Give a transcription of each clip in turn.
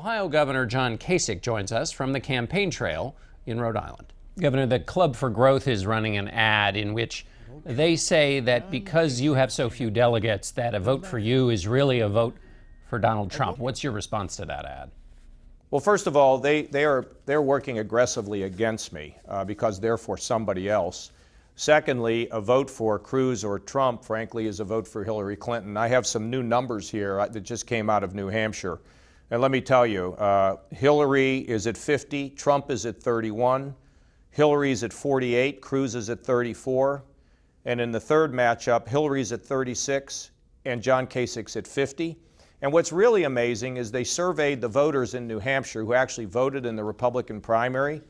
Ohio Governor John Kasich joins us from the campaign trail in Rhode Island. Governor, the Club for Growth is running an ad in which they say that because you have so few delegates, that a vote for you is really a vote for Donald Trump. What's your response to that ad? Well, first of all, they're working aggressively against me because they're for somebody else. Secondly, a vote for Cruz or Trump, frankly, is a vote for Hillary Clinton. I have some new numbers here that just came out of New Hampshire. And let me tell you, Hillary is at 50, Trump is at 31, Hillary's at 48, Cruz is at 34. And in the third matchup, Hillary's at 36 and John Kasich's at 50. And what's really amazing is they surveyed the voters in New Hampshire who actually voted in the Republican primary,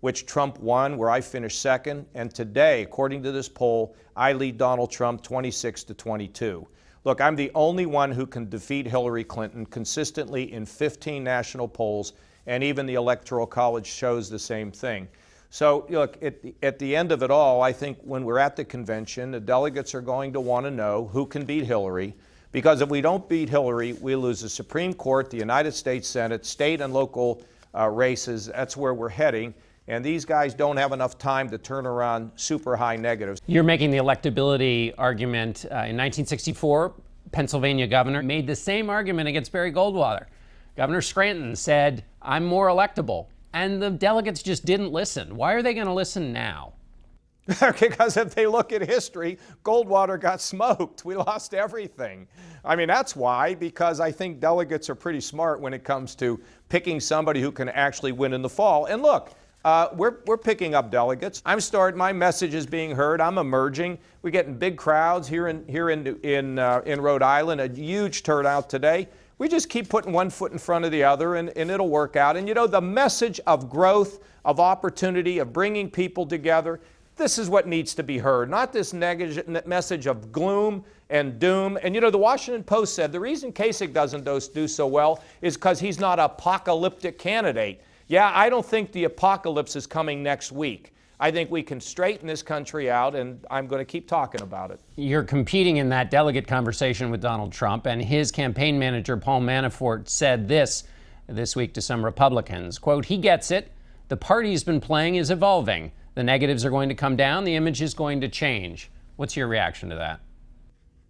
which Trump won, where I finished second. And today, according to this poll, I lead Donald Trump 26-22. Look, I'm the only one who can defeat Hillary Clinton consistently in 15 national polls, and even the Electoral College shows the same thing. So, look, at the end of it all, I think when we're at the convention, the delegates are going to want to know who can beat Hillary, because if we don't beat Hillary, we lose the Supreme Court, the United States Senate, state and local races. That's where we're heading. And these guys don't have enough time to turn around super high negatives. You're making the electability argument. In 1964, Pennsylvania governor made the same argument against Barry Goldwater. Governor Scranton said, I'm more electable. And the delegates just didn't listen. Why are they going to listen now? Because if they look at history, Goldwater got smoked. We lost everything. I mean, that's why, because I think delegates are pretty smart when it comes to picking somebody who can actually win in the fall. And look, we're picking up delegates. My message is being heard. I'm emerging. We're getting big crowds here in Rhode Island, a huge turnout today. We just keep putting one foot in front of the other, and it'll work out. And you know, the message of growth, of opportunity, of bringing people together, this is what needs to be heard, not this message of gloom and doom. And you know, the Washington Post said the reason Kasich doesn't do so well is because he's not an apocalyptic candidate. Yeah, I don't think the apocalypse is coming next week. I think we can straighten this country out, and I'm going to keep talking about it. You're competing in that delegate conversation with Donald Trump, and his campaign manager, Paul Manafort, said this week to some Republicans, quote, he gets it. The party he's been playing is evolving. The negatives are going to come down. The image is going to change. What's your reaction to that?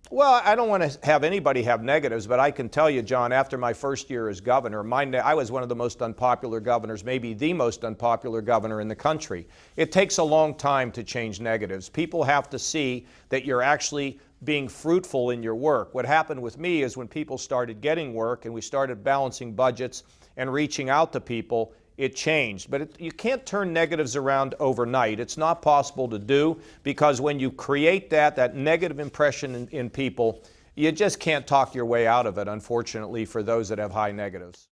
Well, I don't want to have anybody have negatives, but I can tell you, John, after my first year as governor, I was one of the most unpopular governors, maybe the most unpopular governor in the country. It takes a long time to change negatives. People have to see that you're actually being fruitful in your work. What happened with me is when people started getting work and we started balancing budgets and reaching out to people, it changed. But you can't turn negatives around overnight. It's not possible to do, because when you create that negative impression in people, you just can't talk your way out of it, unfortunately, for those that have high negatives.